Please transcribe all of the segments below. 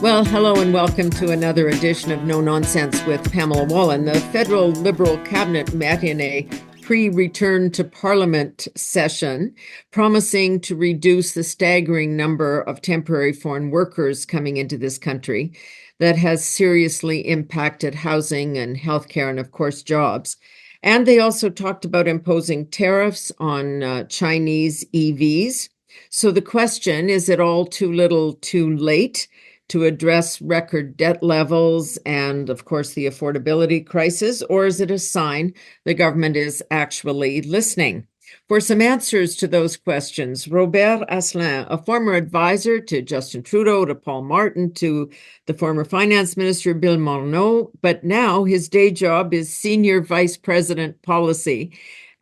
Well, hello and welcome to another edition of No Nonsense with Pamela Wallin. The federal Liberal cabinet met in a pre-return to Parliament session, promising to reduce the staggering number of temporary foreign workers coming into this country that has seriously impacted housing and healthcare and, of course, jobs. And they also talked about imposing tariffs on Chinese EVs. So the question, is it all too little too late to address record debt levels and, of course, the affordability crisis, or is it a sign the government is actually listening? For some answers to those questions, Robert Asselin, a former advisor to Justin Trudeau, to Paul Martin, to the former finance minister, Bill Morneau, but now his day job is senior vice president policy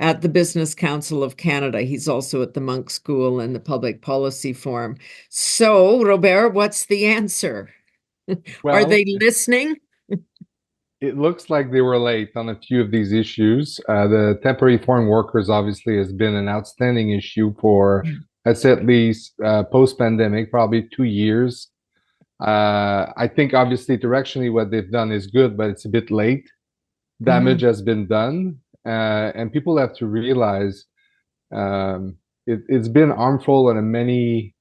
at the Business Council of Canada. He's also at the Monk School and the Public Policy Forum. So, Robert, what's the answer? Are Well, they listening? it looks like they were late on a few of these issues. The temporary foreign workers obviously has been an outstanding issue for, I'd say at least post-pandemic, probably 2 years. I think obviously directionally what they've done is good, but it's a bit late. Damage Mhm. has been done, and people have to realize it's been harmful at many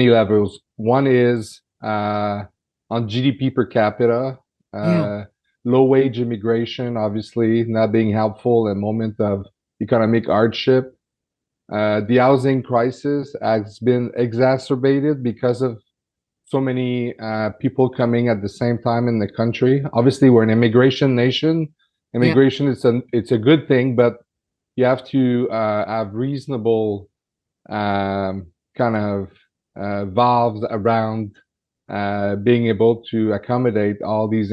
levels. One is on GDP per capita. Yeah. Uh, Low wage immigration, obviously, not being helpful in a moment of economic hardship. The housing crisis has been exacerbated because of so many people coming at the same time in the country. Obviously, we're an immigration nation. Yeah. Immigration is it's a good thing, but you have to have reasonable kind of valves around being able to accommodate all these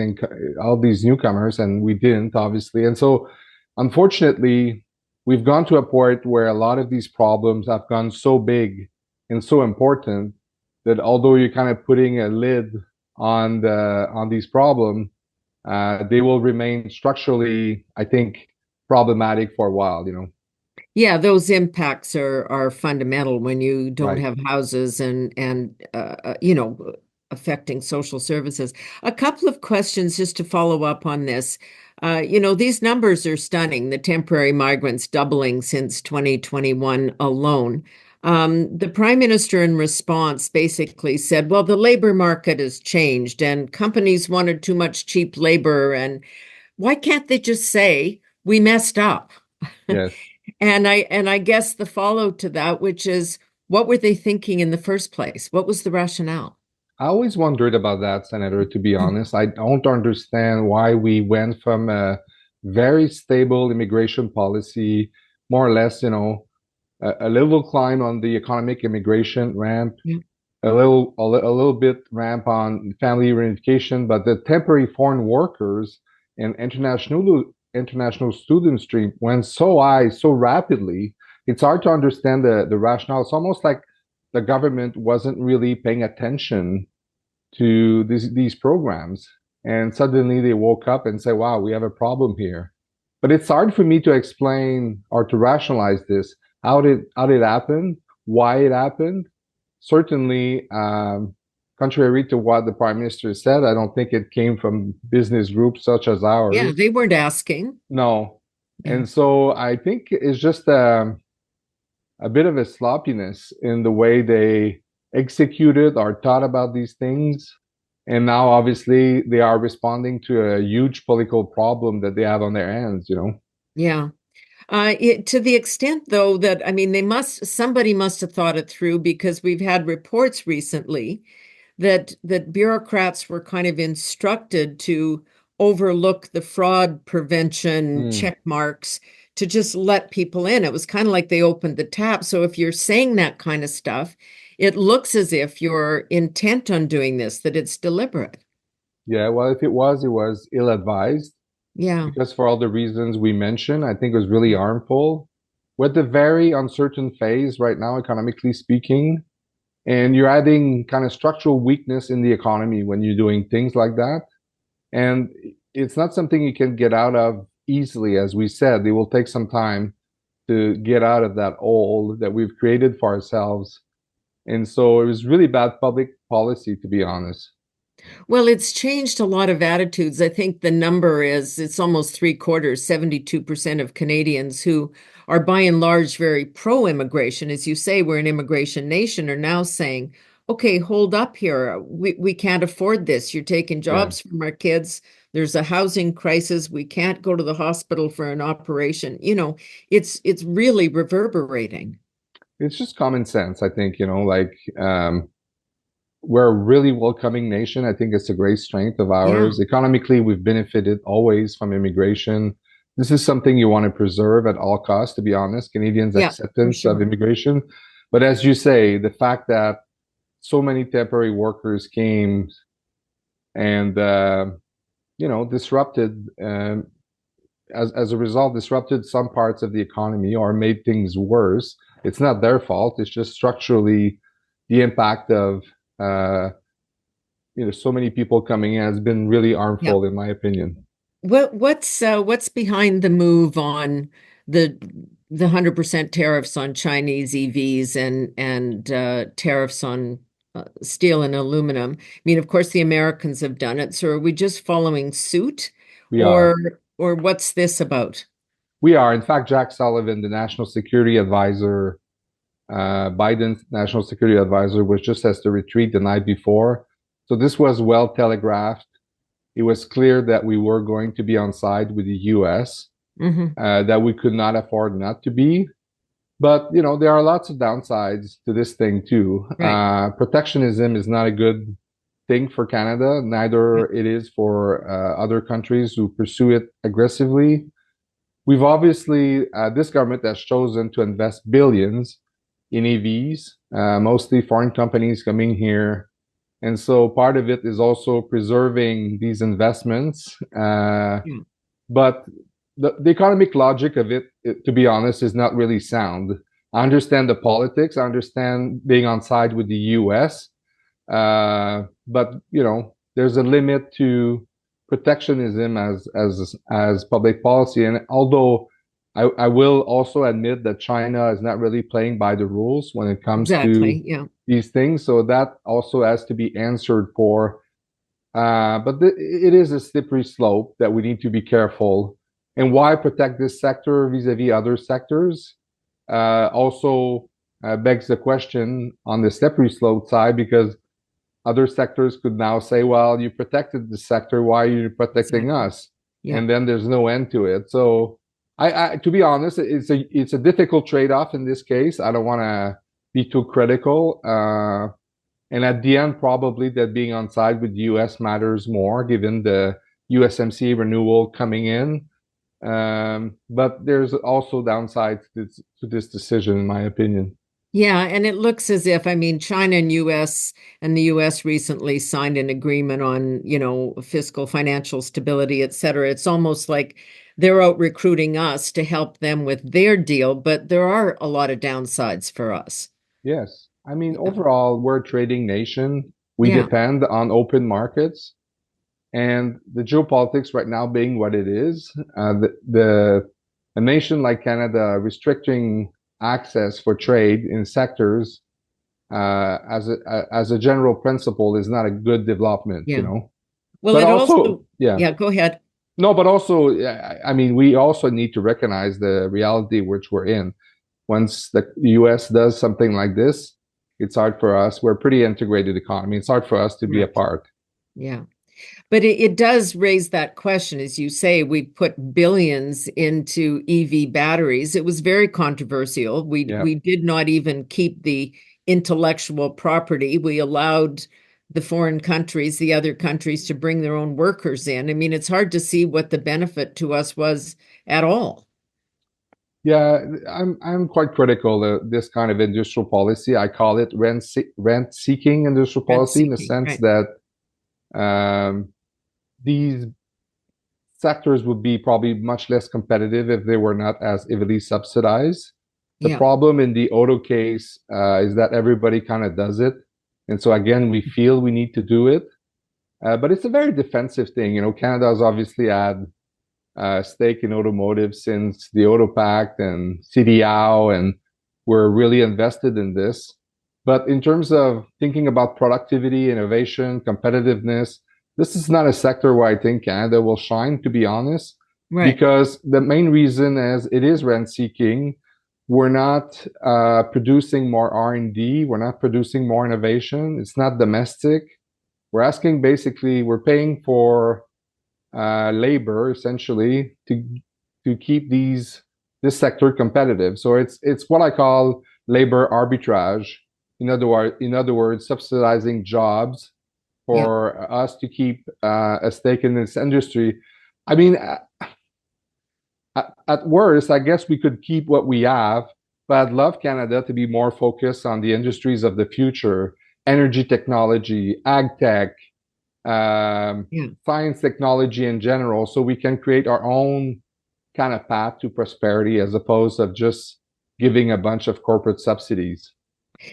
newcomers, and we didn't, obviously. And so, unfortunately, we've gone to a point where a lot of these problems have gone so big and so important that although you're kind of putting a lid on these problems, they will remain structurally, I think, problematic for a while. Yeah, those impacts are fundamental when you don't Right. have houses and affecting social services. A couple of questions just to follow up on this. These numbers are stunning, the temporary migrants doubling since 2021 alone. The Prime Minister, in response, basically said, well, the labor market has changed and companies wanted too much cheap labor. And why can't they just say, we messed up? Yes. And I guess the follow to that, which is, what were they thinking in the first place? What was the rationale? I always wondered about that, Senator, to be honest. I don't understand why we went from a very stable immigration policy, more or less, a little climb on the economic immigration ramp, Yeah. a little bit ramp on family reunification, but the temporary foreign workers and international student stream went so high so rapidly. It's hard to understand the rationale. It's almost like the government wasn't really paying attention to these programs, and suddenly they woke up and say, "Wow, we have a problem here." But it's hard for me to explain or to rationalize this. How did it happen? Why it happened? Certainly, contrary to what the Prime Minister said, I don't think it came from business groups such as Yeah, ours. they weren't asking. No. Yeah. And so I think it's just a bit of a sloppiness in the way they executed or thought about these things. And now, obviously, they are responding to a huge political problem that they have on their hands. Yeah. To the extent, though, that I mean, somebody must have thought it through because we've had reports recently that bureaucrats were kind of instructed to overlook the fraud prevention Mm, check marks to just let people in. It was kind of like they opened the tap. So if you're saying that kind of stuff, it looks as if you're intent on doing this, that it's deliberate. yeah, well, if it was ill-advised Yeah. because for all the reasons we mentioned, I think it was really harmful. We're at the very uncertain phase right now, economically speaking, and you're adding kind of structural weakness in the economy when you're doing things like that. And it's not something you can get out of easily, as we said. It will take some time to get out of that hole that we've created for ourselves. And so it was really bad public policy, to be honest. Well, it's changed a lot of attitudes. I think the number is it's almost three quarters, 72% of Canadians who are by and large very pro-immigration. As you say, we're an immigration nation, are now saying, okay, hold up here. We can't afford this. You're taking Yeah. jobs from our kids. There's a housing crisis. We can't go to the hospital for an operation. It's really reverberating. It's just common sense, I think, we're a really welcoming nation. I think it's a great strength of Yeah. ours. Economically, we've benefited always from immigration. This is something you want to preserve at all costs, to be honest, Canadians' Yeah, for acceptance of sure. immigration. But as you say, the fact that so many temporary workers came and, disrupted, as a result, disrupted some parts of the economy or made things worse. It's not their fault. It's just structurally the impact of uh, so many people coming in has been really Yeah. harmful, in my opinion. What's behind the move on the the 100% tariffs on Chinese EVs and tariffs on steel and aluminum? I mean, of course, the Americans have done it. So are we just following suit, We or are. or what's this about? We are. In fact, Jack Sullivan, the national security advisor, Biden's national security advisor, was just as the retreat the night before. So this was well telegraphed. It was clear that we were going to be on side with the US, Hmm. that we could not afford not to be. But there are lots of downsides to this thing too. Right. Protectionism is not a good thing for Canada. Yeah. Neither it is for other countries who pursue it aggressively. We've obviously this government has chosen to invest billions in EVs, mostly foreign companies coming here, and so part of it is also preserving these investments. Yeah. But the economic logic of it, to be honest, is not really sound. I understand the politics. I understand being on side with the U.S. But there's a limit to protectionism as public policy. And although I will also admit that China is not really playing by the rules when it comes to Exactly. Yeah. these things, so that also has to be answered for. But it is a slippery slope that we need to be careful. And why protect this sector vis-a-vis other sectors? Also begs the question on the slippery slope side, because other sectors could now say, well, you protected the sector, why are you protecting Exactly. us? Yeah. And then there's no end to it. So to be honest, it's a difficult trade-off in this case. I don't want to be too critical. And at the end, probably that being on side with the US matters more given the USMCA renewal coming in. But there's also downsides to this decision, in my opinion. Yeah, and it looks as if, I mean, China and the US recently signed an agreement on, fiscal financial stability, et cetera. It's almost like they're out recruiting us to help them with their deal, but there are a lot of downsides for us. Yes. I mean, Yeah. overall, we're a trading nation. We Yeah. depend on open markets. And the geopolitics right now being what it is, a nation like Canada restricting access for trade in sectors as a general principle is not a good development, Yeah. Well, But it also, also, yeah, yeah, go ahead. no, but also, I mean, we also need to recognize the reality which we're in. Once the US does something like this, it's hard for us. We're a pretty integrated economy. It's hard for us to be Correct. apart. Yeah. But it does raise that question. As you say, we put billions into EV batteries. It was very controversial. Yeah. We did not even keep the intellectual property. We allowed the foreign countries, the other countries, to bring their own workers in. I mean, it's hard to see what the benefit to us was at all. Yeah, I'm quite critical of this kind of industrial policy. I call it rent seeking industrial Rent policy in the seeking, sense right? that um, these sectors would be probably much less competitive if they were not as heavily subsidized. The Yeah, problem in the auto case is that everybody kind of does it, and so again, we feel we need to do it, but it's a very defensive thing. Canada has obviously had stake in automotive since the Auto Pact and CDAO, and we're really invested in this. But in terms of thinking about productivity, innovation, competitiveness, this is not a sector where I think Canada will shine, to be honest, Right. because the main reason is it is rent seeking. We're not producing more R&D. We're not producing more innovation. It's not domestic. We're asking basically, we're paying for labor essentially to keep this sector competitive. So it's what I call labor arbitrage. In other words, subsidizing jobs Yeah. for us to keep a stake in this industry. I mean, at worst, I guess we could keep what we have, but I'd love Canada to be more focused on the industries of the future, energy technology, ag tech, Yeah. science technology in general, so we can create our own kind of path to prosperity as opposed to just giving a bunch of corporate subsidies.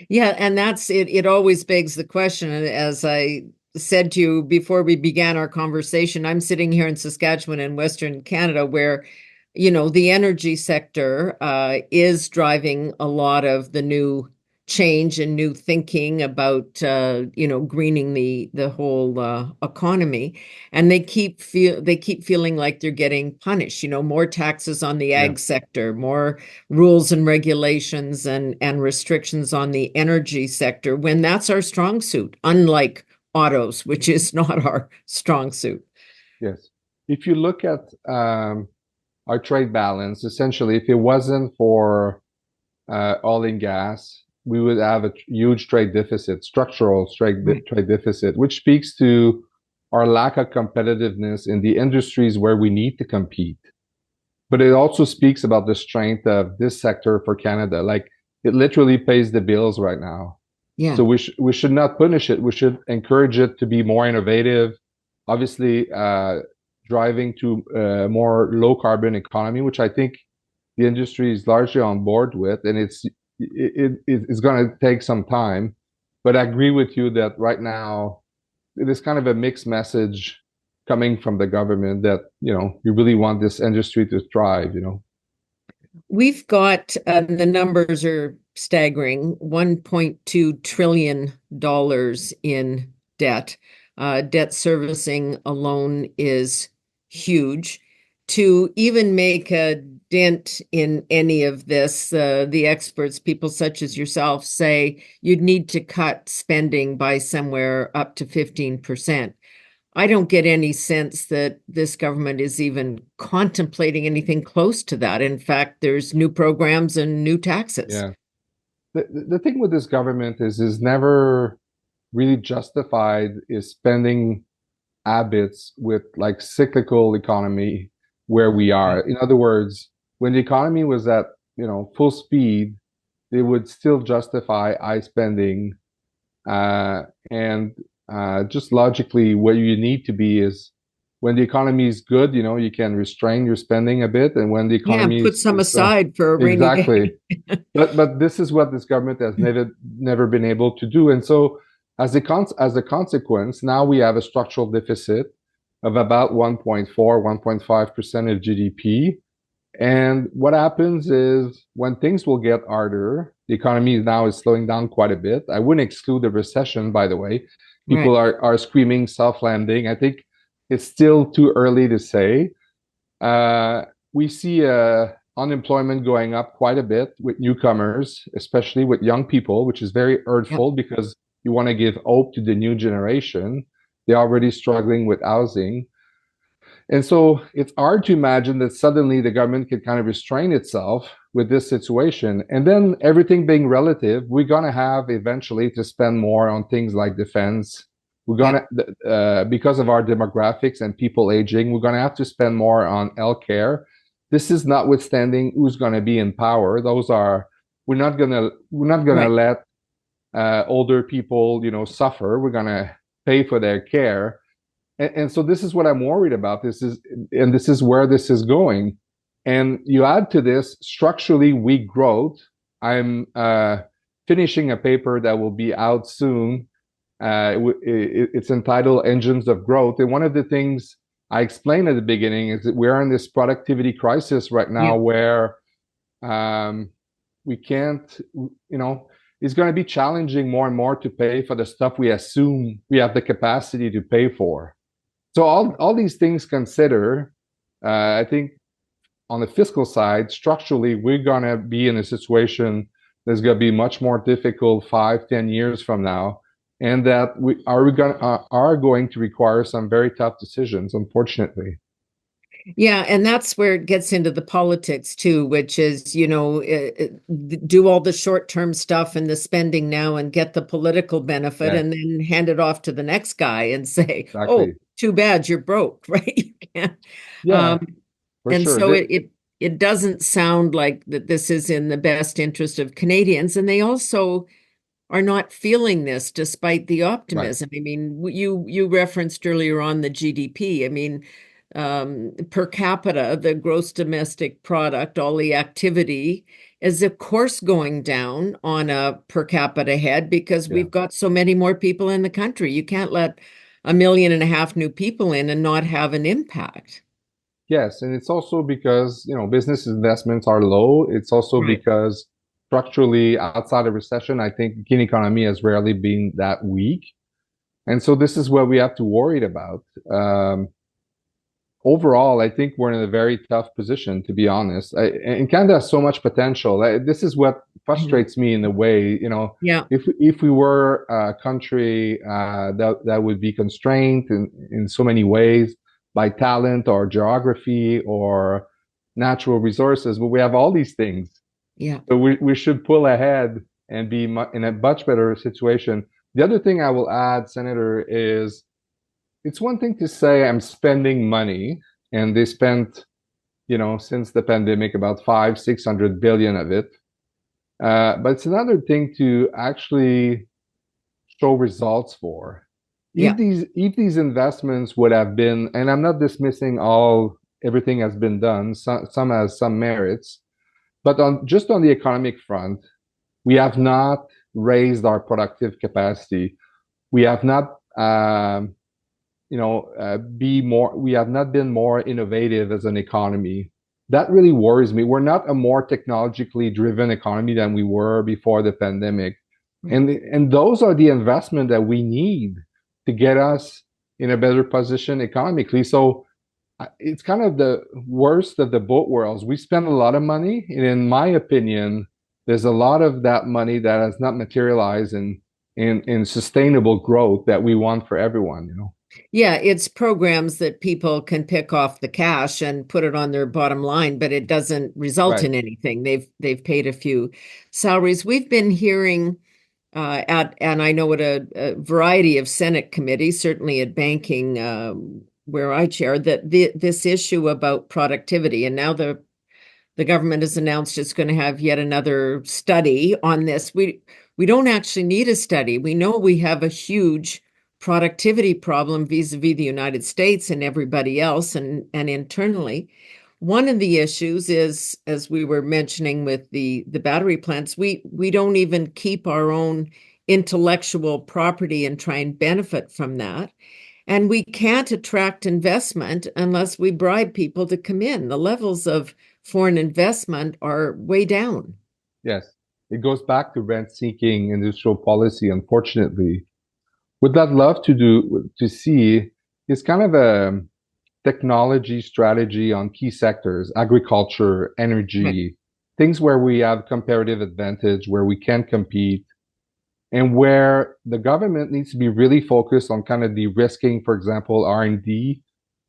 Yeah, and that's it. It always begs the question. And as I said to you before we began our conversation, I'm sitting here in Saskatchewan in Western Canada, where, the energy sector is driving a lot of the new change and new thinking about, greening the whole economy. And they keep feeling like they're getting punished. More taxes on the Yeah. ag sector, more rules and regulations and restrictions on the energy sector when that's our strong suit, unlike autos, which is not our strong suit. Yes. If you look at our trade balance, essentially, if it wasn't for oil and gas, we would have a huge trade deficit, structural Right. trade deficit, which speaks to our lack of competitiveness in the industries where we need to compete. But it also speaks about the strength of this sector for Canada. Like it literally pays the bills right now. Yeah. So we should not punish it. We should encourage it to be more innovative. Obviously, driving to a more low carbon economy, which I think the industry is largely on board with, and it's going to take some time. But I agree with you that right now it is kind of a mixed message coming from the government that you really want this industry to thrive. We've got the numbers are staggering, $1.2 trillion in debt. Debt servicing alone is huge. To even make a dent in any of this, the experts, people such as yourself, say you'd need to cut spending by somewhere up to 15%. I don't get any sense that this government is even contemplating anything close to that. In fact, there's new programs and new taxes. Yeah. The thing with this government is never really justified is spending habits with like cyclical economy where we Yeah. are. In other words, when the economy was at, full speed, they would still justify high spending. Uh, and just logically, where you need to be is when the economy is good, you can restrain your spending a bit. And when the Yeah, economy put some is aside for a rainy exactly. day. But this is what this government has never been able to do. And so as a consequence, now we have a structural deficit of about 1.4, 1.5% of GDP. And what happens is when things will get harder, the economy now is slowing down quite a bit. I wouldn't exclude a recession, by the way. People Right. are screaming soft landing. I think it's still too early to say. Uh, we see unemployment going up quite a bit with newcomers, especially with young people, which is very Yep. hurtful because you want to give hope to the new generation. They're already struggling with housing. And so it's hard to imagine that suddenly the government could kind of restrain itself with this situation. And then everything being relative, we're going to have eventually to spend more on things like defense. We're going Yep. to, because of our demographics and people aging, we're going to have to spend more on healthcare. This is notwithstanding who's going to be in power. We're not going to Right. let older people, suffer. We're going to pay for their care, and so this is what I'm worried about. This is where this is going. And you add to this structurally weak growth. I'm finishing a paper that will be out soon. It's entitled Engines of Growth. And one of the things I explained at the beginning is that we're in this productivity crisis right now Yep. where um, we can't, you know, it's going to be challenging more and more to pay for the stuff we assume we have the capacity to pay for. So all these things consider, I think on the fiscal side, structurally, we're going to be in a situation that's going to be much more difficult 5, 10 years from now, and that are going to require some very tough decisions, unfortunately. Yeah, and that's where it gets into the politics too, which is, do all the short-term stuff and the spending now and get the political benefit Yes, and then hand it off to the next guy and say, oh, exactly. too bad you're broke, right? You can't. Yeah, Um, for and sure. so it doesn't sound like that this is in the best interest of Canadians. And they also are not feeling this despite the Right. optimism. I mean, you referenced earlier on the GDP. I mean, per capita, the gross domestic product, all the activity is of course going down on a per capita head because Yeah. we've got so many more people in the country. You can't let 1.5 million new people in and not have an impact. Yes, and it's also because, business investments are low. It's also Right. because structurally, outside of recession, I think the Canadian economy has rarely been that weak. And so this is what we have to worry about. Overall, I think we're in a very tough position, to be honest. And Canada has so much potential. This is what Mhm. frustrates me in a way. Yeah. If we were a country that would be constrained in so many ways by talent or geography or natural resources, but we have all these things. Yeah. So we should pull ahead and be in a much better situation. The other thing I will add, Senator, is it's one thing to say I'm spending money, and they spent, since the pandemic about 500-600 billion of it. But it's another thing to actually show results for. Yeah. If these investments would have been, and I'm not dismissing everything has been done, some has some merits, but on the economic front, we have not raised our productive capacity. We have not be more, we have not been more innovative as an economy. That really worries me. We're not a more technologically driven economy than we were before the pandemic. And those are the investment that we need to get us in a better position economically. So it's kind of the worst of the both worlds. We spend a lot of money, and in my opinion, there's a lot of that money that has not materialized in sustainable growth that we want for everyone. Yeah, it's programs that people can pick off the cash and put it on their bottom line, but it doesn't result Right. in anything. They've paid a few salaries. We've been hearing and I know at a variety of Senate committees, certainly at banking, where I chair, that this issue about productivity, and now the government has announced it's going to have yet another study on this. We don't actually need a study. We know we have a huge productivity problem vis-a-vis the United States and everybody else and internally. One of the issues is, as we were mentioning with the battery plants, we don't even keep our own intellectual property and try and benefit from that. And we can't attract investment unless we bribe people to come in. The levels of foreign investment are way down. Yes. It goes back to rent-seeking industrial policy, unfortunately. What I'd love to see is kind of a technology strategy on key sectors, agriculture, Right. energy, things where we have comparative advantage, where we can compete, and where the government needs to be really focused on kind of de-risking, for example, R&D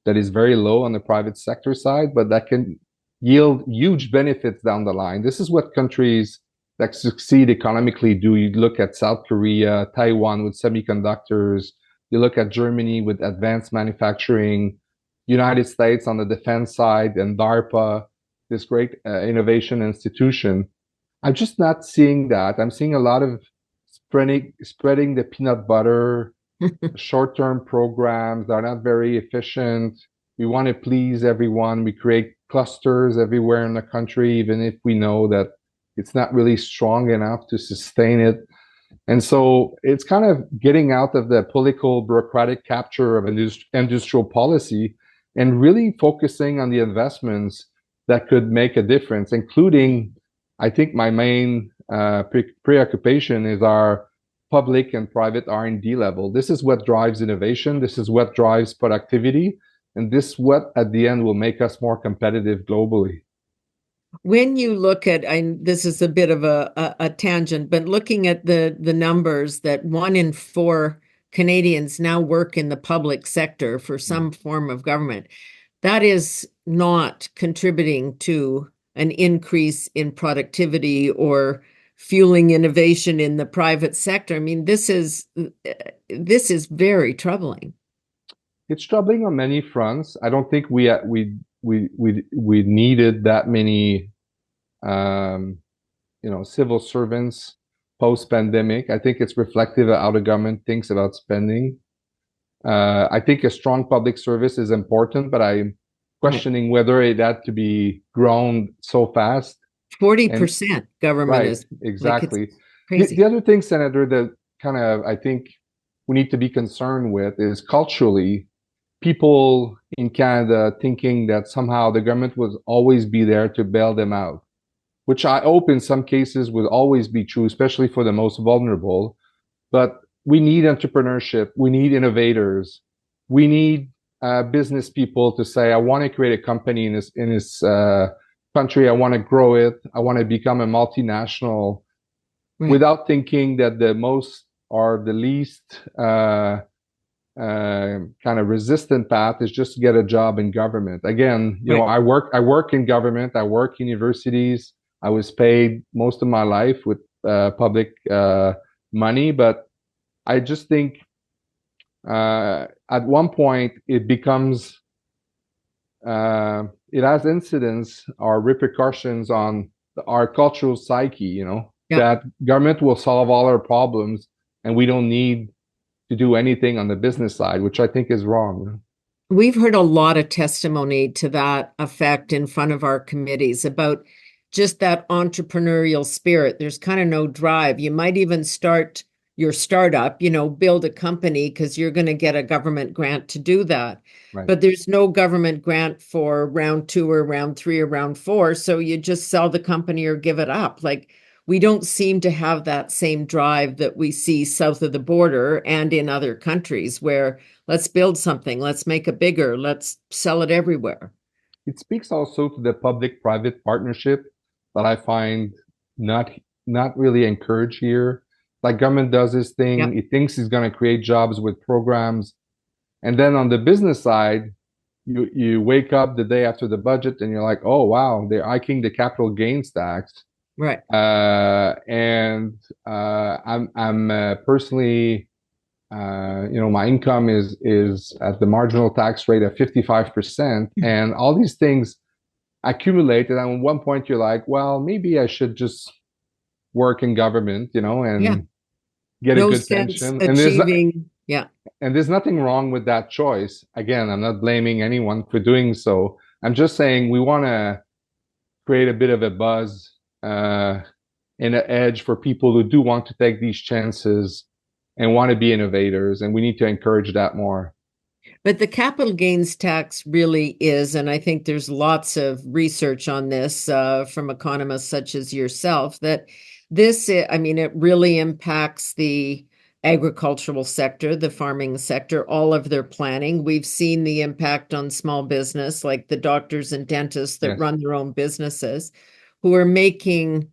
that is very low on the private sector side, but that can yield huge benefits down the line. This is what countries that succeed economically do. You look at South Korea, Taiwan with semiconductors, you look at Germany with advanced manufacturing, United States on the defense side, and DARPA, this great innovation institution. I'm just not seeing that. I'm seeing a lot of spreading the peanut butter, short-term programs that are not very efficient. We want to please everyone. We create clusters everywhere in the country, even if we know that it's not really strong enough to sustain it. And so it's kind of getting out of the political bureaucratic capture of industrial policy and really focusing on the investments that could make a difference, including, I think, my main preoccupation is our public and private R&D level. This is what drives innovation. This is what drives productivity. And this what at the end will make us more competitive globally. When you look at, this is a bit of a tangent, but looking at the numbers that 1 in 4 Canadians now work in the public sector for some form of government, that is not contributing to an increase in productivity or fueling innovation in the private sector. I mean, this is very troubling. It's troubling on many fronts. I don't think we needed that many um, civil servants post-pandemic. I think it's reflective of how the government thinks about spending. I think a strong public service is important, but I'm questioning whether it had to be grown so fast. 40% government Right, is like it's exactly. The crazy. other thing, Senator, that kind of I think we need to be concerned with is culturally, people in Canada thinking that somehow the government will always be there to bail them out, which I hope in some cases will always be true, especially for the most vulnerable. But we need entrepreneurship. We need innovators. We need business people to say, I want to create a company in this country. I want to grow it. I want to become a multinational Right. without thinking that the most or the least kind of resistant path is just to get a job in government. Again, Right. I work in government. I work universities. I was paid most of my life with public money, but I just think at one point it becomes it has incidents or repercussions on our cultural psyche. Yeah. That government will solve all our problems, and we don't need to do anything on the business side, which I think is wrong. We've heard a lot of testimony to that effect in front of our committees about just that entrepreneurial spirit. There's kind of no drive. You might even start your startup, build a company because you're going to get a government grant to do that. Right. But there's no government grant for round 2 or round 3 or round 4. So you just sell the company or give it up. Like we don't seem to have that same drive that we see south of the border and in other countries where let's build something, let's make it bigger, let's sell it everywhere. It speaks also to the public-private partnership that I find not not really encouraged here. Like government does this Yeah. thing, it thinks it's going to create jobs with programs, and then on the business side, you wake up the day after the budget and you're like, oh wow, they're hiking the capital gains tax. Right. And I'm personally, my income is at the marginal tax rate of 55%, and all these things accumulate. And at one point, you're like, well, maybe I should just work in government, Yeah. and get a No good sense pension. achieving. Yeah. And there's nothing wrong with that choice. Again, I'm not blaming anyone for doing so. I'm just saying we want to create a bit of a buzz and an edge for people who do want to take these chances and want to be innovators, and we need to encourage that more. But the capital gains tax really is, and I think there's lots of research on this from economists such as yourself, that I mean, it really impacts the agricultural sector, the farming sector, all of their planning. We've seen the impact on small business, like the doctors and dentists that Yes. run their own businesses, who are making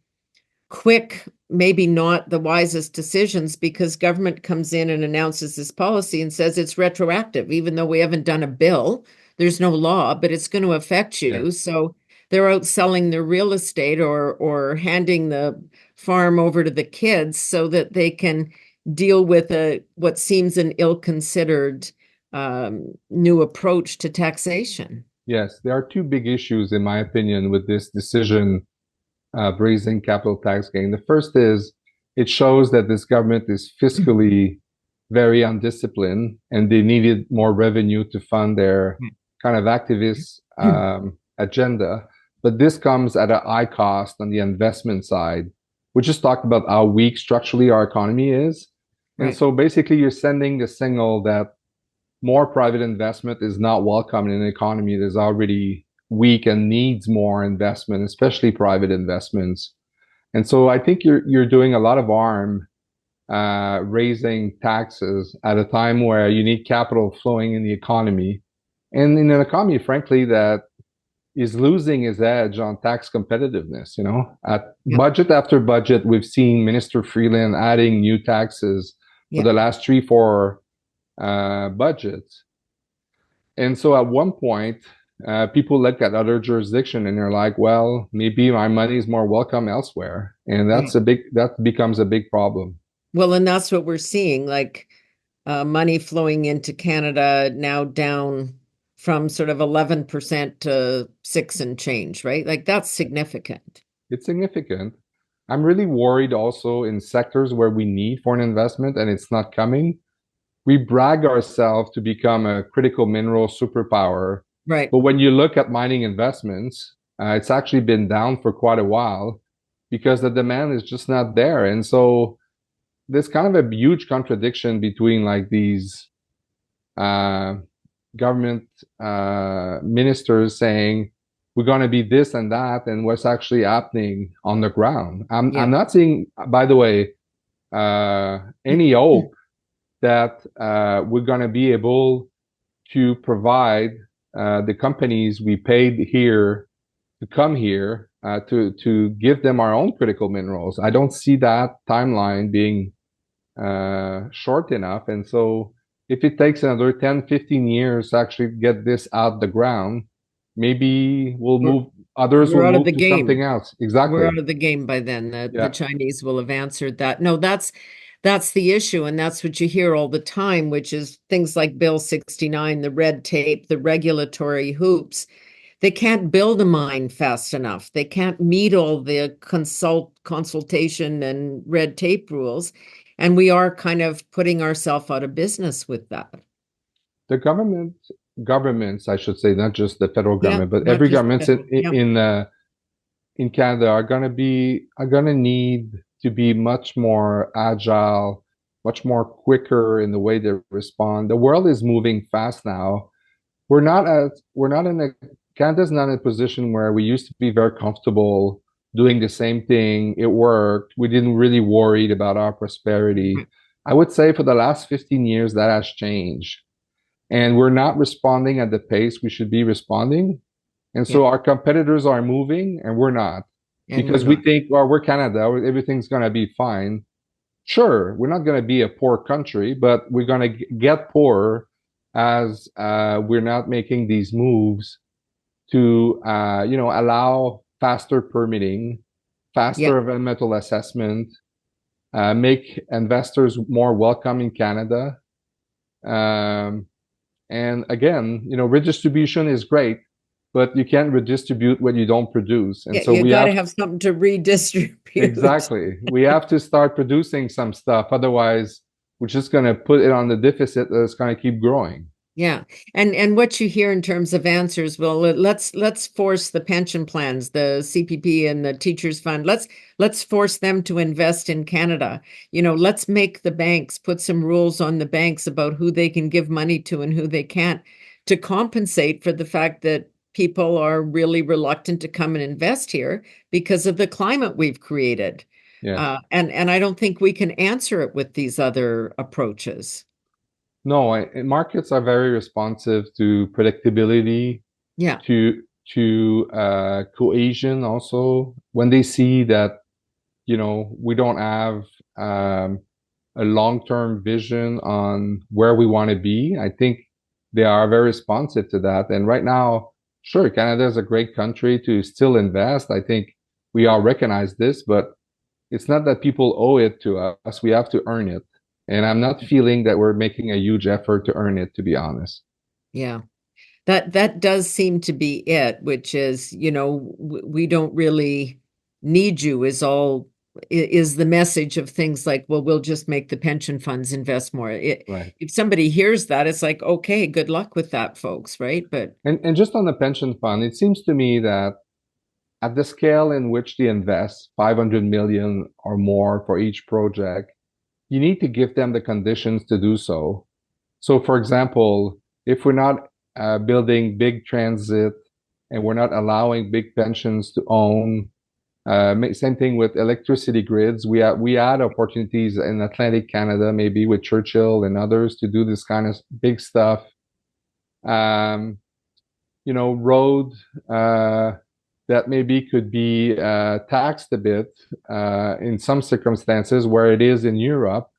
quick, maybe not the wisest decisions because government comes in and announces this policy and says it's retroactive, even though we haven't done a bill. There's no law, but it's going to affect Yeah. you. So they're out selling their real estate or handing the farm over to the kids so that they can deal with what seems an ill-considered new approach to taxation. Yes, there are two big issues, in my opinion, with this decision raising capital tax gain. The first is it shows that this government is fiscally very undisciplined and they needed more revenue to fund their kind of activist agenda. But this comes at a high cost on the investment side. We just talked about how weak structurally our economy is. And Right. so basically, you're sending the signal that more private investment is not welcome in an economy that's already weak and needs more investment, especially private investments. And so I think you're doing a lot of harm raising taxes at a time where you need capital flowing in the economy, and in an economy, frankly, that is losing its edge on tax competitiveness. At Yeah. budget after budget, we've seen Minister Freeland adding new taxes for Yeah. the last 3, 4 budgets. And so at one point, people look at other jurisdiction and they're like, well, maybe my money is more welcome elsewhere. And Yeah. that becomes a big problem. Well, and that's what we're seeing, like money flowing into Canada now down from sort of 11% to 6 and change, right? Like that's significant. It's significant. I'm really worried also in sectors where we need foreign investment and it's not coming. We brag ourselves to become a critical mineral superpower. Right. But when you look at mining investments, it's actually been down for quite a while because the demand is just not there. And so there's kind of a huge contradiction between like these uh, government ministers saying we're going to be this and that, and what's actually happening on the ground. I'm Yeah. not seeing, by the way, any hope that we're going to be able to provide the companies we paid here to come here to give them our own critical minerals. I don't see that timeline being short enough. And so if it takes another 10, 15 years to actually get this out the ground, maybe We're, others we're will out of move the to something game. else. We're Exactly. out of the game by then. The Yeah. Chinese will have answered that. No, that's the issue, and that's what you hear all the time, which is things like Bill 69, the red tape, the regulatory hoops. They can't build a mine fast enough. They can't meet all the consultation and red tape rules. And we are kind of putting ourselves out of business with that. The governments, I should say, not just the federal Yeah, government, but not every just the government federal. Yeah, in Canada are gonna need to be much more agile, much more quicker in the way they respond. The world is moving fast now. We're not in a Canada's not in a position where we used to be very comfortable doing the same thing. It worked. We didn't really worry about our prosperity. I would say for the last 15 years that has changed. And we're not responding at the pace we should be responding. And yeah, so our competitors are moving and we're not and we're because we not. think, well, we're Canada, everything's going to be fine. Sure, we're not going to be a poor country, but we're going to get poorer as we're not making these moves to, allow faster permitting, Yeah, faster environmental assessment, make investors more welcome in Canada. Um, and again, redistribution is great, but you can't redistribute what you don't produce. And yeah, so you we got to have have something to redistribute. exactly, we have to start producing some stuff. Otherwise, we're just going to put it on the deficit that's going to keep growing. Yeah. And what you hear in terms of answers, well, let's force the pension plans, the CPP and the teachers fund. Let's force them to invest in Canada. Let's make the banks put some rules on the banks about who they can give money to and who they can't to compensate for the fact that people are really reluctant to come and invest here because of the climate we've created. Yes. And I don't think we can answer it with these other approaches. No, markets are very responsive to predictability, Yeah. to cohesion also. When they see that, we don't have a long-term vision on where we want to be, I think they are very responsive to that. And right now, sure, Canada is a great country to still invest. I think we all recognize this, but it's not that people owe it to us. We have to earn it. And I'm not feeling that we're making a huge effort to earn it, to be honest. Yeah. That does seem to be it, which is, we don't really need you is the message of things like, well, we'll just make the pension funds invest more. Right. If somebody hears that, it's like, okay, good luck with that, folks, right? But And just on the pension fund, it seems to me that at the scale in which they invest, 500 million or more for each project, you need to give them the conditions to do so. So, for example, if we're not building big transit and we're not allowing big pensions to own Same thing with electricity grids. We had opportunities in Atlantic Canada, maybe with Churchill and others, to do this kind of big stuff. Um, road that maybe could be taxed a bit in some circumstances where it is in Europe.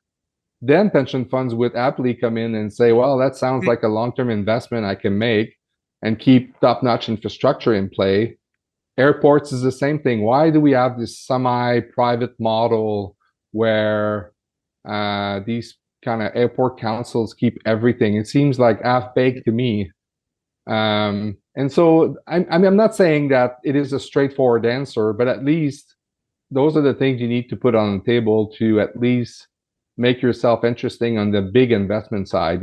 Then pension funds would happily come in and say, well, that sounds like a long-term investment I can make and keep top-notch infrastructure in play. Airports is the same thing. Why do we have this semi-private model where these kind of airport councils keep everything? It seems like half-baked to me. And so I'm not saying that it is a straightforward answer, but at least those are the things you need to put on the table to at least make yourself interesting on the big investment side.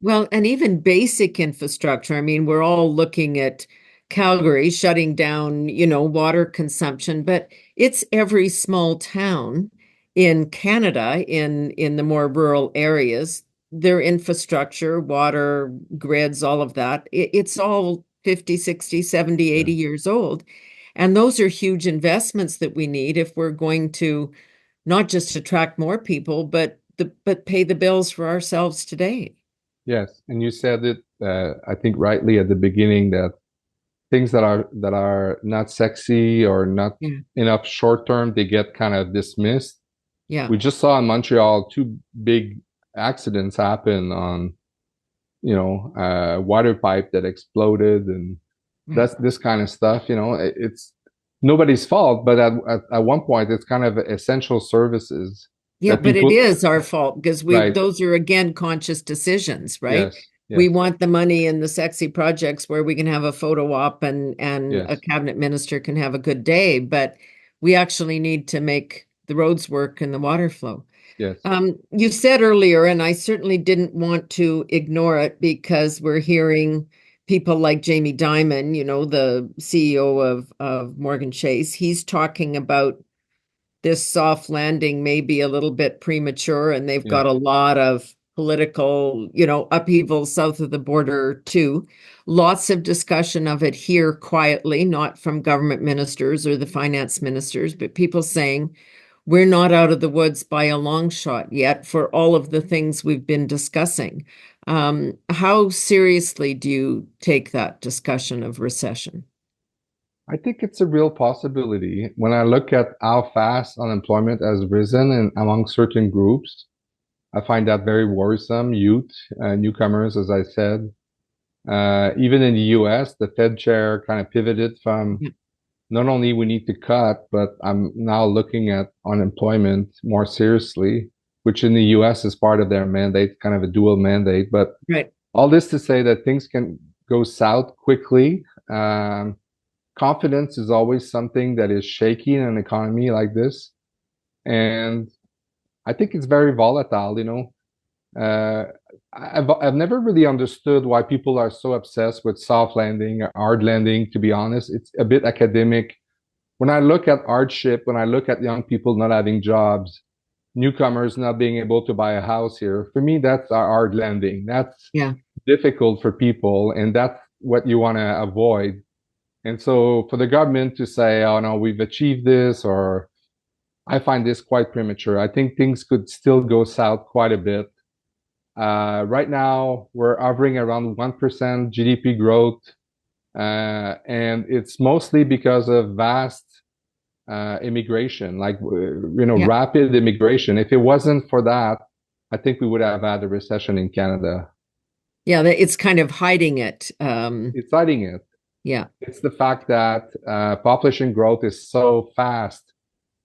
Well, and even basic infrastructure. I mean, we're all looking at Calgary shutting down, water consumption, but it's every small town in Canada in the more rural areas. Their infrastructure, water grids, all of that, it's all 50, 60, 70, Yeah. 80 years old. And those are huge investments that we need if we're going to not just attract more people, but pay the bills for ourselves today. Yes, and you said it, I think rightly at the beginning that things that are not sexy or not Yeah. enough short term, they get kind of dismissed. Yeah. We just saw in Montreal two big accidents happen on, water pipe that exploded, and Right. that's this kind of stuff. It's nobody's fault, but at one point, it's kind of essential services Yeah, that but it people, is our fault because right? those are again conscious decisions, right? Yes, We yes, want the money in the sexy projects where we can have a photo op and a yes, cabinet minister can have a good day, but we actually need to make the roads work and the water flow. yes, You said earlier, and I certainly didn't want to ignore it because we're hearing people like Jamie Dimon, the CEO of Morgan Chase. He's talking about this soft landing may be a little bit premature, and they've yeah. got a lot of political, upheaval south of the border too. Lots of discussion of it here quietly, not from government ministers or the finance ministers, but people saying we're not out of the woods by a long shot yet for all of the things we've been discussing. How seriously do you take that discussion of recession? I think it's a real possibility. When I look at how fast unemployment has risen and among certain groups, I find that very worrisome. Youth, newcomers, as I said. Even in the US, the Fed chair kind of pivoted from Yeah, not only we need to cut, but I'm now looking at unemployment more seriously, which in the US is part of their mandate, kind of a dual mandate. But right. all this to say that things can go south quickly. Confidence is always something that is shaky in an economy like this. And I think it's very volatile. I've never really understood why people are so obsessed with soft landing or hard landing, to be honest. It's a bit academic. When I look at hardship, when I look at young people not having jobs, newcomers not being able to buy a house here, for me, that's a hard landing. That's Yeah. difficult for people, and that's what you want to avoid. And so for the government to say, oh no, we've achieved this, or I find this quite premature. I think things could still go south quite a bit. Right now, we're hovering around 1% GDP growth, and it's mostly because of vast immigration, like, Yeah. rapid immigration. If it wasn't for that, I think we would have had a recession in Canada. Yeah, it's kind of hiding it. It's hiding it. Yeah, It's the fact that population growth is so fast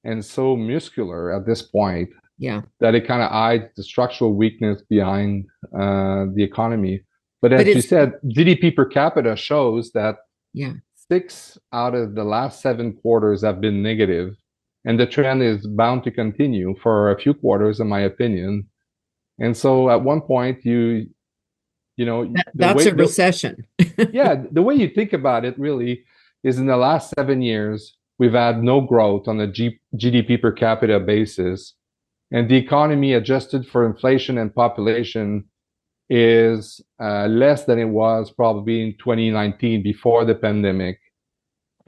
and so muscular at this point yeah. that it kind of hides the structural weakness behind the economy. But But as you it's, said, GDP per capita shows that yeah, 6 out of the last 7 quarters have been negative, and the trend is bound to continue for a few quarters, in my opinion. And so, at one point, you know, the that's way a the recession. yeah, the way you think about it really is in the last 7 years, we've had no growth on a GDP per capita basis. And the economy adjusted for inflation and population is less than it was probably in 2019 before the pandemic.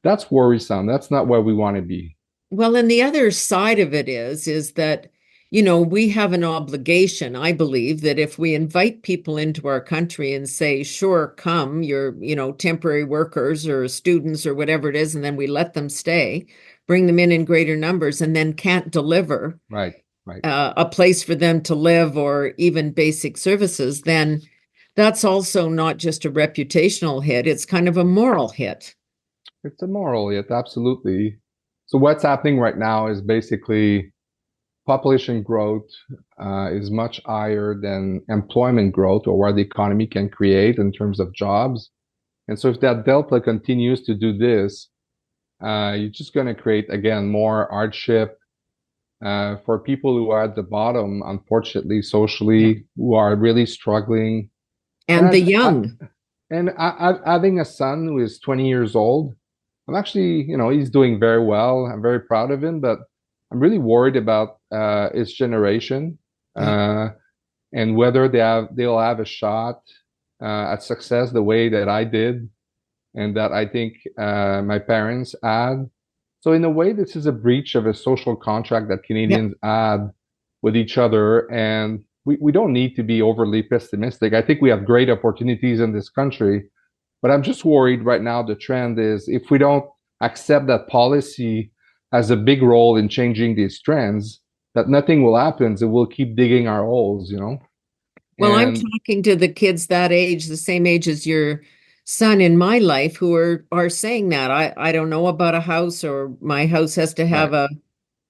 That's worrisome. That's not where we want to be. Well, and the other side of it is that, you know, we have an obligation, I believe, that if we invite people into our country and say, sure, come, you're, you know, temporary workers or students or whatever it is, and then we let them stay, bring them in greater numbers, and then can't deliver Right, right. a place for them to live or even basic services, then that's also not just a reputational hit, it's kind of a moral hit. It's immoral, yet absolutely. So what's happening right now is basically population growth is much higher than employment growth or what the economy can create in terms of jobs. And so if that delta continues to do this, you're just going to create, again, more hardship for people who are at the bottom, unfortunately, Yeah. socially, who are really struggling. And And the young. having a son who is 20 years old, I'm actually, he's doing very well. I'm very proud of him, but I'm really worried about his generation Yeah. uh, and whether they'll have a shot at success the way that I did and that I think my parents had. So in a way, this is a breach of a social contract that Yeah. Canadians had with each other, and we don't need to be overly pessimistic. I think we have great opportunities in this country, but I'm just worried right now. The trend is if we don't accept that policy has a big role in changing these trends, that nothing will happen. So we'll keep digging our holes. Well, I'm And talking to the kids that age, the same age as your son in my life, who are saying that I don't know about a house, or my house has to have right, a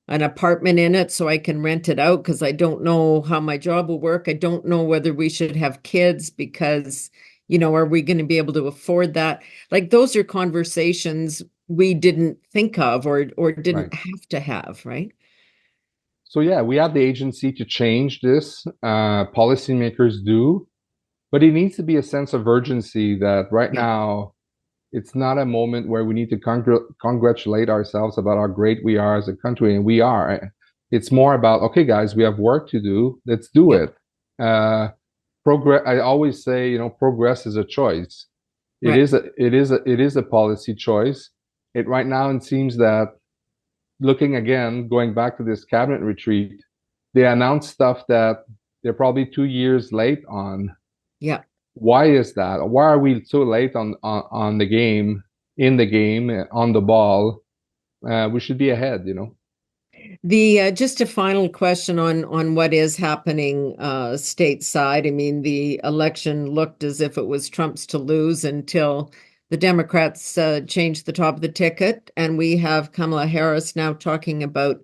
an apartment in it so I can rent it out because I don't know how my job will work. I don't know whether we should have kids because, you know, are we going to be able to afford that? Like those are conversations we didn't think of or right. didn't have to have, right? So yeah, we have the agency to change this. Policymakers do, but it needs to be a sense of urgency that right Yeah. now it's not a moment where we need to congratulate ourselves about how great we are as a country, and we are. It's more about, okay, guys, we have work to do. Let's do Yeah. it. Uh, progress. I always say, progress is a choice. It Right. is a policy choice. Right now it seems that looking again, going back to this cabinet retreat, they announced stuff that they're probably 2 years late on. Yeah. Why is that? Why are we so late on the game, in the game, on the ball? We should be ahead. The just a final question on what is happening stateside. I mean, the election looked as if it was Trump's to lose until the Democrats changed the top of the ticket, and we have Kamala Harris now talking about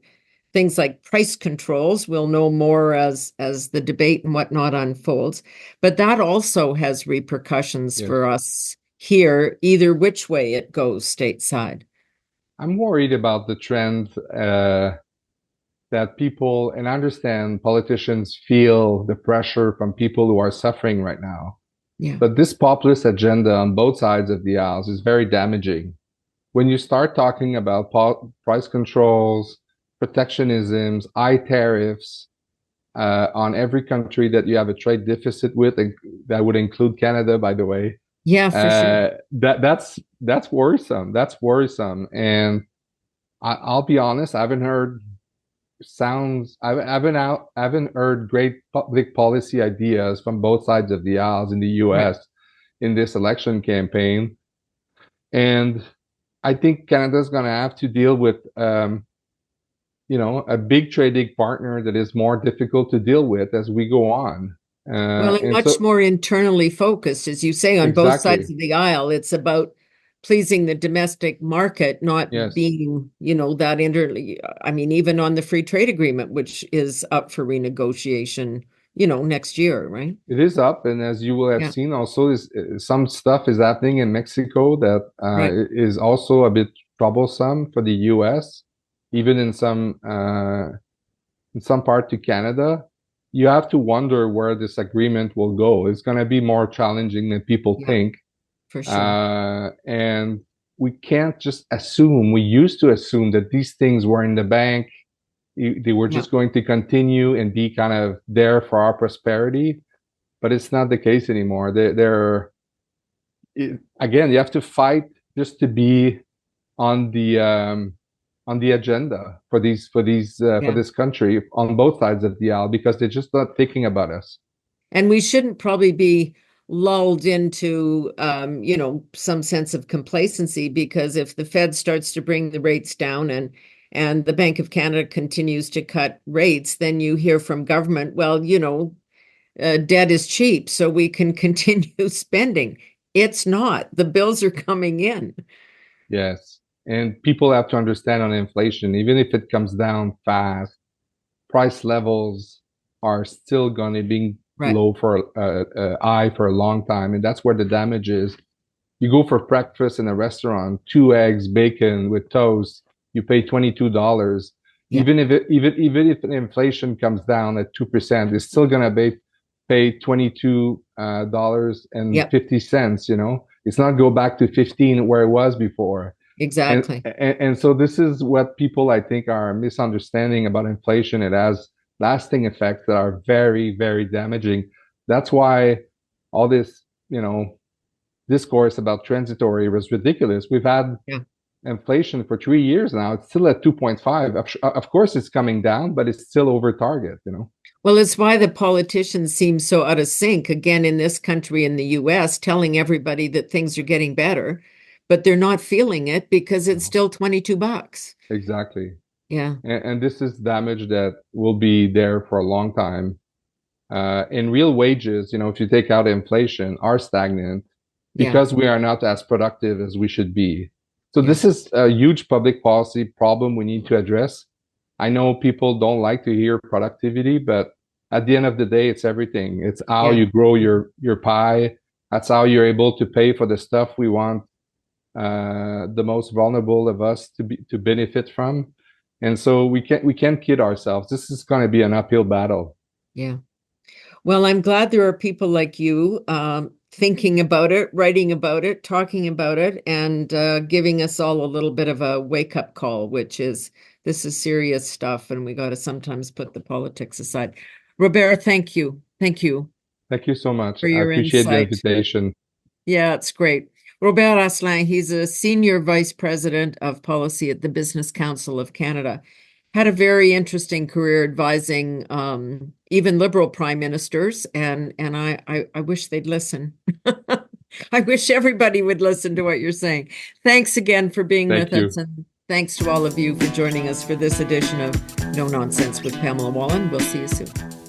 things like price controls. We'll know more as the debate and whatnot unfolds, but that also has repercussions Yes. for us here, either which way it goes stateside. I'm worried about the trend that people, and I understand politicians feel the pressure from people who are suffering right now. Yeah. But this populist agenda on both sides of the aisles is very damaging. When you start talking about price controls, protectionisms, high tariffs on every country that you have a trade deficit with, and that would include Canada, by the way, Yeah, for sure. that's worrisome. That's worrisome. And I'll be honest, I haven't heard I haven't heard great public policy ideas from both sides of the aisles in the Right. U.S. in this election campaign. And I think Canada's going to have to deal with, a big trading partner that is more difficult to deal with as we go on. Well, and And much so, more internally focused, as you say, on both sides exactly. of the aisle. It's about pleasing the domestic market, not Yes, being, you know, that interly. I mean, even on the free trade agreement, which is up for renegotiation, you know, next year, right? it is up. And as you will have Yeah, seen also, some stuff is happening in Mexico that right. is also a bit troublesome for the US, even in some part to Canada. You have to wonder where this agreement will go. It's going to be more challenging than people Yeah, think. for sure. And we can't just assume, we used to assume that these things were in the bank. They were Yeah, just going to continue and be kind of there for our prosperity, but it's not the case anymore. Again, you have to fight just to be on the on the agenda for Yeah. this country on both sides of the aisle because they're just not thinking about us. And we shouldn't probably be lulled into, some sense of complacency, because if the Fed starts to bring the rates down and the Bank of Canada continues to cut rates, then you hear from government, well, debt is cheap, so we can continue spending. It's not. The bills are coming in. Yes. And people have to understand on inflation, even if it comes down fast, price levels are still going to be Right. low for high for a long time. And that's where the damage is. You go for breakfast in a restaurant, two eggs, bacon with toast, you pay $22. Yeah. Even if inflation comes down at 2%, it's still gonna pay $22 and Yep. 50 cents, you know. It's not go back to 15 where it was before. Exactly. And so this is what people I think are misunderstanding about inflation. It has lasting effects that are very, very damaging. That's why all this, discourse about transitory was ridiculous. We've had Yeah. inflation for 3 years now. It's still at 2.5. Of course, it's coming down, but it's still over target. Well, it's why the politicians seem so out of sync, again, in this country, in the US, telling everybody that things are getting better, but they're not feeling it because it's No, still $22. exactly. Yeah. And this is damage that will be there for a long time. In real wages, if you take out inflation, are stagnant Yeah. because we are not as productive as we should be. So Yeah. this is a huge public policy problem we need to address. I know people don't like to hear productivity, but at the end of the day, it's everything. It's how Yeah. you grow your pie. That's how you're able to pay for the stuff we want the most vulnerable of us to benefit from. And so we can't kid ourselves. This is going to be an uphill battle. Yeah. Well, I'm glad there are people like you, thinking about it, writing about it, talking about it, and giving us all a little bit of a wake-up call, which is this is serious stuff, and we got to sometimes put the politics aside. Robert, thank you. Thank you Thank you so much. for I your appreciate the insight. invitation. Yeah, it's great. Robert Asselin, he's a senior vice president of policy at the Business Council of Canada. Had a very interesting career advising, even liberal prime ministers, and I wish they'd listen. I wish everybody would listen to what you're saying. Thanks again for being Thank with us, you. and thanks to all of you for joining us for this edition of No Nonsense with Pamela Wallin. We'll see you soon.